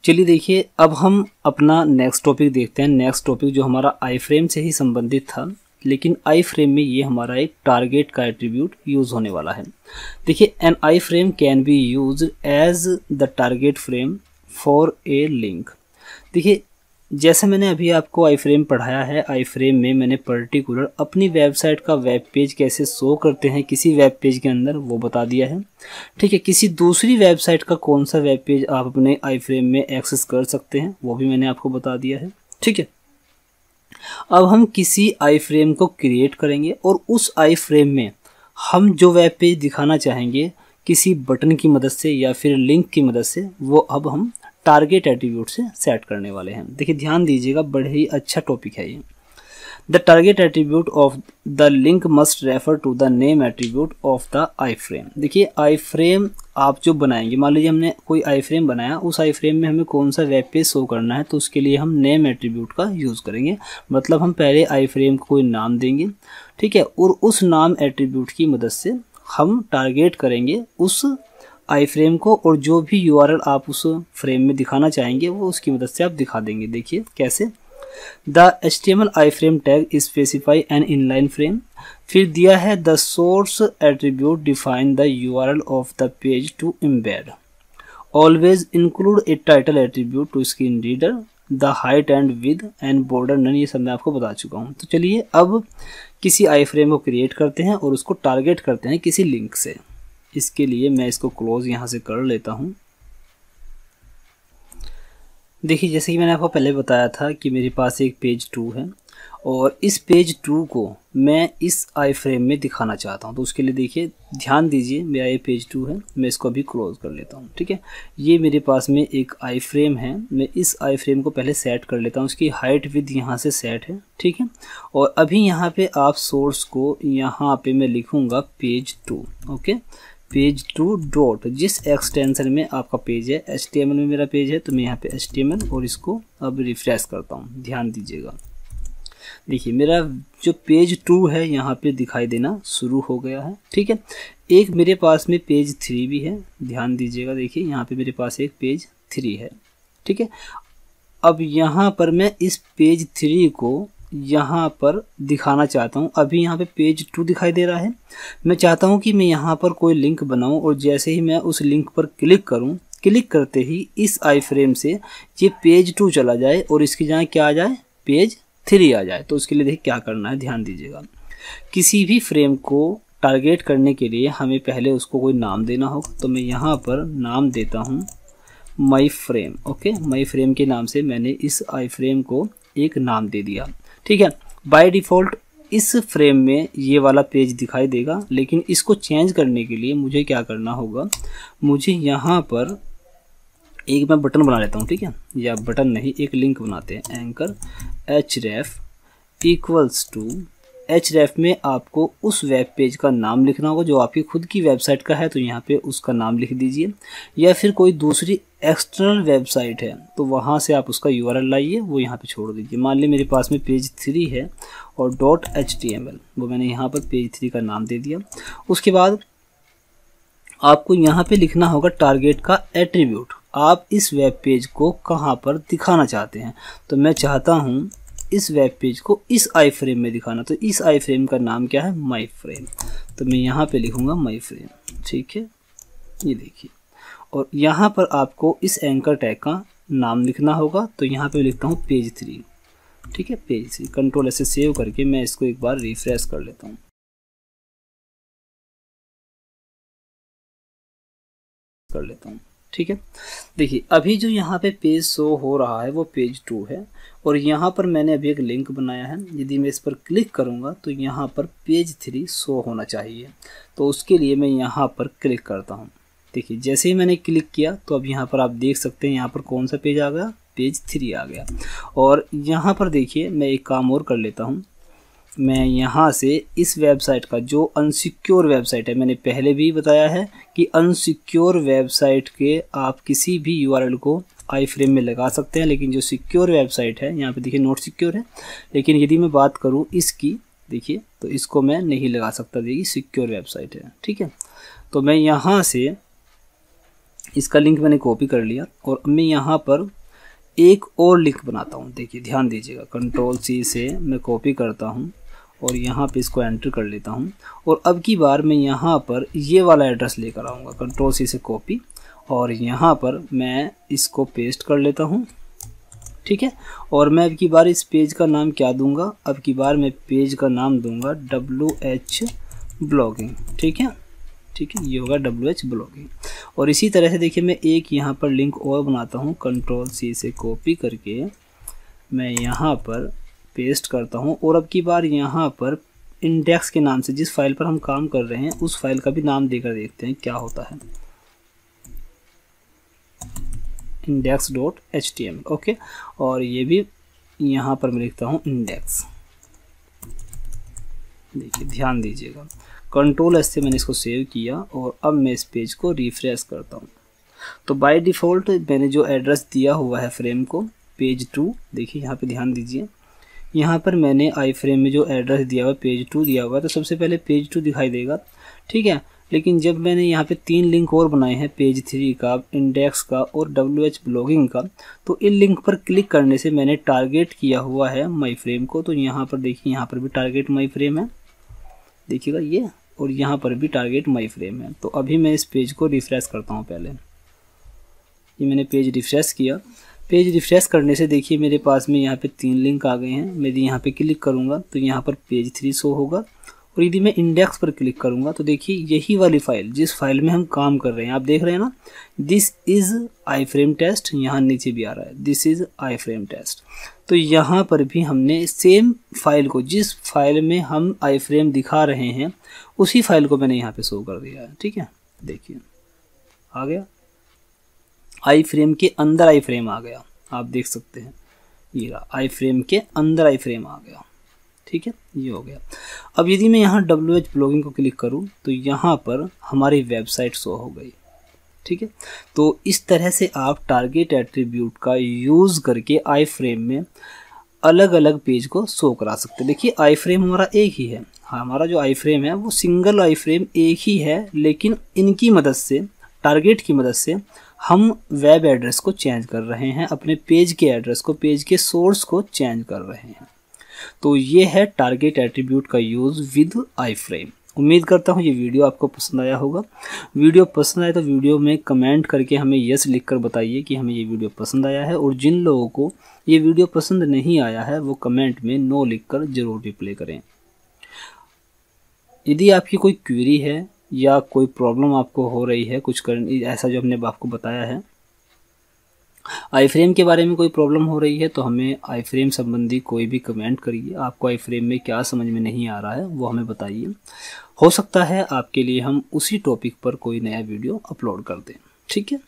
चलिए देखिए, अब हम अपना नेक्स्ट टॉपिक देखते हैं। नेक्स्ट टॉपिक जो हमारा आई फ्रेम से ही संबंधित था, लेकिन आई फ्रेम में ये हमारा एक टारगेट का एट्रीब्यूट यूज़ होने वाला है। देखिए, an iframe can be use as the target frame for a link. देखिए, जैसे मैंने अभी आपको आई फ्रेम पढ़ाया है, आई फ्रेम में मैंने पर्टिकुलर अपनी वेबसाइट का वेब पेज कैसे शो करते हैं किसी वेब पेज के अंदर वो बता दिया है। ठीक है, किसी दूसरी वेबसाइट का कौन सा वेब पेज आप अपने आई फ्रेम में एक्सेस कर सकते हैं वो भी मैंने आपको बता दिया है। ठीक है, अब हम किसी आई फ्रेम को क्रिएट करेंगे और उस आई फ्रेम में हम जो वेब पेज दिखाना चाहेंगे किसी बटन की मदद से या फिर लिंक की मदद से, वो अब हम टारगेट एट्रीब्यूट से सेट करने वाले हैं। देखिए, ध्यान दीजिएगा, बड़े ही अच्छा टॉपिक है ये। The target attribute of the link must refer to the name attribute of the iframe. देखिए, आई फ्रेम आप जो बनाएंगे, मान लीजिए हमने कोई आई फ्रेम बनाया, उस आई फ्रेम में हमें कौन सा वेब पेज शो करना है, तो उसके लिए हम नेम एट्रीब्यूट का यूज़ करेंगे। मतलब हम पहले आई फ्रेम को कोई नाम देंगे, ठीक है, और उस नाम एट्रीब्यूट की मदद से हम टारगेट करेंगे उस आई फ्रेम को, और जो भी यूआरएल आप उस फ्रेम में दिखाना चाहेंगे वो उसकी मदद से आप दिखा देंगे। देखिए कैसे, the HTML iframe tag specify an inline frame, फिर दिया है the source attribute define the URL of the page to embed, always include a title attribute to screen reader, the height and width and border none, ये सब मैं आपको बता चुका हूँ। तो चलिए अब किसी आई फ्रेम को क्रिएट करते हैं और उसको टारगेट करते हैं किसी लिंक से। इसके लिए मैं इसको क्लोज यहाँ से कर लेता हूँ। देखिए, जैसे कि मैंने आपको पहले बताया था कि मेरे पास एक पेज 2 है और इस पेज 2 को मैं इस आई फ्रेम में दिखाना चाहता हूँ। तो उसके लिए देखिए, ध्यान दीजिए, मेरा ये पेज 2 है, मैं इसको अभी क्लोज कर लेता हूँ। ठीक है, ये मेरे पास में एक आई फ्रेम है, मैं इस आई फ्रेम को पहले सेट कर लेता हूँ। उसकी हाइट विड्थ यहाँ से सेट है। ठीक है, और अभी यहाँ पे आप सोर्स को यहाँ पे मैं लिखूँगा पेज 2। ओके, पेज 2 डॉट, जिस एक्सटेंशन में आपका पेज है, HTML में मेरा पेज है तो मैं यहाँ पे HTML, और इसको अब रिफ्रेश करता हूँ। ध्यान दीजिएगा, देखिए मेरा जो पेज 2 है यहाँ पे दिखाई देना शुरू हो गया है। ठीक है, एक मेरे पास में पेज 3 भी है। ध्यान दीजिएगा, देखिए यहाँ पे मेरे पास एक पेज 3 है। ठीक है, अब यहाँ पर मैं इस पेज 3 को यहाँ पर दिखाना चाहता हूँ। अभी यहाँ पे पेज 2 दिखाई दे रहा है, मैं चाहता हूँ कि मैं यहाँ पर कोई लिंक बनाऊँ, और जैसे ही मैं उस लिंक पर क्लिक करूँ, क्लिक करते ही इस आई फ्रेम से ये पेज 2 चला जाए और इसकी जगह क्या आ जाए, पेज 3 आ जाए। तो उसके लिए देखिए क्या करना है, ध्यान दीजिएगा। किसी भी फ्रेम को टारगेट करने के लिए हमें पहले उसको कोई नाम देना होगा। तो मैं यहाँ पर नाम देता हूँ माई फ्रेम। ओके, माई फ्रेम के नाम से मैंने इस आई फ्रेम को एक नाम दे दिया। ठीक है, बाय डिफ़ॉल्ट इस फ्रेम में ये वाला पेज दिखाई देगा, लेकिन इसको चेंज करने के लिए मुझे क्या करना होगा, मुझे यहाँ पर एक मैं बटन बना लेता हूँ। ठीक है, या बटन नहीं, एक लिंक बनाते हैं, anchor href equals to, href में आपको उस वेब पेज का नाम लिखना होगा जो आपकी खुद की वेबसाइट का है, तो यहाँ पे उसका नाम लिख दीजिए, या फिर कोई दूसरी एक्सटर्नल वेबसाइट है तो वहाँ से आप उसका URL लाइए, वो यहाँ पे छोड़ दीजिए। मान लीजिए मेरे पास में पेज 3 है और .html, वो मैंने यहाँ पर पेज 3 का नाम दे दिया। उसके बाद आपको यहाँ पे लिखना होगा टारगेट का एट्रीब्यूट, आप इस वेब पेज को कहाँ पर दिखाना चाहते हैं। तो मैं चाहता हूँ इस वेब पेज को इस आई फ्रेम में दिखाना, तो इस आई फ्रेम का नाम क्या है, माई फ्रेम। तो मैं यहाँ पे लिखूँगा माई फ्रेम। ठीक है, ये देखिए, और यहाँ पर आपको इस एंकर टैग का नाम लिखना होगा। तो यहाँ पे लिखता हूँ पेज 3। ठीक है, पेज 3, कंट्रोल से सेव करके मैं इसको एक बार रिफ्रेश कर लेता हूँ। ठीक है, देखिए अभी जो यहाँ पे पेज शो हो रहा है वो पेज 2 है, और यहाँ पर मैंने अभी एक लिंक बनाया है। यदि मैं इस पर क्लिक करूँगा तो यहाँ पर पेज 3 शो होना चाहिए। तो उसके लिए मैं यहाँ पर क्लिक करता हूँ। देखिए, जैसे ही मैंने क्लिक किया तो अब यहाँ पर आप देख सकते हैं यहाँ पर कौन सा पेज आ गया, पेज 3 आ गया। और यहाँ पर देखिए, मैं एक काम और कर लेता हूँ, मैं यहाँ से इस वेबसाइट का जो अनसिक्योर वेबसाइट है, मैंने पहले भी बताया है कि अनसिक्योर वेबसाइट के आप किसी भी URL को आई फ्रेम में लगा सकते हैं, लेकिन जो सिक्योर वेबसाइट है, यहाँ पे देखिए नॉट सिक्योर है, लेकिन यदि मैं बात करूँ इसकी, देखिए तो इसको मैं नहीं लगा सकता, देखिए सिक्योर वेबसाइट है। ठीक है, तो मैं यहाँ से इसका लिंक मैंने कॉपी कर लिया और अब मैं यहाँ पर एक और लिंक बनाता हूँ। देखिए ध्यान दीजिएगा, कंट्रोल सी से मैं कॉपी करता हूँ और यहाँ पे इसको एंटर कर लेता हूँ और अब की बार मैं यहाँ पर ये वाला एड्रेस लेकर आऊँगा। कंट्रोल सी से कॉपी और यहाँ पर मैं इसको पेस्ट कर लेता हूँ, ठीक है। और मैं अब की बार इस पेज का नाम क्या दूंगा, अब की बार मैं पेज का नाम दूंगा WH ब्लॉगिंग, ठीक है, ठीक है, ये होगा WH ब्लॉगिंग। और इसी तरह से देखिए मैं एक यहाँ पर लिंक और बनाता हूँ, कंट्रोल सी से कॉपी करके मैं यहाँ पर पेस्ट करता हूँ और अब की बार यहाँ पर इंडेक्स के नाम से जिस फाइल पर हम काम कर रहे हैं उस फाइल का भी नाम देकर देखते हैं क्या होता है, index.html, ओके। और ये भी यहाँ पर मैं लिखता हूँ इंडेक्स। देखिए ध्यान दीजिएगा, कंट्रोल एस से मैंने इसको सेव किया और अब मैं इस पेज को रिफ्रेश करता हूँ। तो बाय डिफ़ॉल्ट मैंने जो एड्रेस दिया हुआ है फ्रेम को पेज 2, देखिए यहाँ पे ध्यान दीजिए, यहाँ पर मैंने आई फ्रेम में जो एड्रेस दिया हुआ है पेज 2 दिया हुआ है, तो सबसे पहले पेज 2 दिखाई देगा, ठीक है। लेकिन जब मैंने यहाँ पे 3 लिंक और बनाए हैं, पेज 3 का, इंडेक्स का और WH ब्लॉगिंग का, तो इन लिंक पर क्लिक करने से मैंने टारगेट किया हुआ है माई फ्रेम को। तो यहाँ पर देखिए, यहाँ पर भी टारगेट माई फ्रेम है, देखिएगा ये, और यहाँ पर भी टारगेट माई फ्रेम है। तो अभी मैं इस पेज को रिफ्रेश करता हूँ। पहले ये मैंने पेज रिफ्रेश किया, पेज रिफ्रेश करने से देखिए मेरे पास में यहाँ पे 3 लिंक आ गए हैं। मैं यहाँ पे क्लिक करूँगा तो यहाँ पर पेज 3 शो होगा और यदि मैं इंडेक्स पर क्लिक करूँगा तो देखिए यही वाली फाइल, जिस फाइल में हम काम कर रहे हैं, आप देख रहे हैं ना, this is iframe test, यहाँ नीचे भी आ रहा है this is iframe test. तो यहाँ पर भी हमने सेम फाइल को, जिस फाइल में हम आई फ्रेम दिखा रहे हैं उसी फाइल को मैंने यहाँ पे शो कर दिया है, ठीक है। देखिए आ गया, आई फ्रेम के अंदर आई फ्रेम आ गया, आप देख सकते हैं, ये रहा आई फ्रेम के अंदर आई फ्रेम आ गया, ठीक है, ये हो गया। अब यदि मैं यहाँ WH ब्लॉगिंग को क्लिक करूँ तो यहाँ पर हमारी वेबसाइट शो हो गई, ठीक है। तो इस तरह से आप टारगेट एट्रीब्यूट का यूज़ करके आई फ्रेम में अलग अलग पेज को शो करा सकते हैं। देखिए आई फ्रेम हमारा एक ही है, हमारा जो आई फ्रेम है वो सिंगल आई फ्रेम एक ही है, लेकिन इनकी मदद से, टारगेट की मदद से हम वेब एड्रेस को चेंज कर रहे हैं, अपने पेज के एड्रेस को, पेज के सोर्स को चेंज कर रहे हैं। तो ये है टारगेट एट्रीब्यूट का यूज़ विद आई फ्रेम। उम्मीद करता हूँ ये वीडियो आपको पसंद आया होगा। वीडियो पसंद आए तो वीडियो में कमेंट करके हमें यस लिखकर बताइए कि हमें ये वीडियो पसंद आया है, और जिन लोगों को ये वीडियो पसंद नहीं आया है वो कमेंट में नो लिखकर ज़रूर रिप्लाई करें। यदि आपकी कोई क्वेरी है या कोई प्रॉब्लम आपको हो रही है कुछ ऐसा जो हमने आपको बताया है, आई फ्रेम के बारे में कोई प्रॉब्लम हो रही है, तो हमें आई फ्रेम संबंधी कोई भी कमेंट करिए। आपको आई फ्रेम में क्या समझ में नहीं आ रहा है वो हमें बताइए, हो सकता है आपके लिए हम उसी टॉपिक पर कोई नया वीडियो अपलोड कर दें, ठीक है।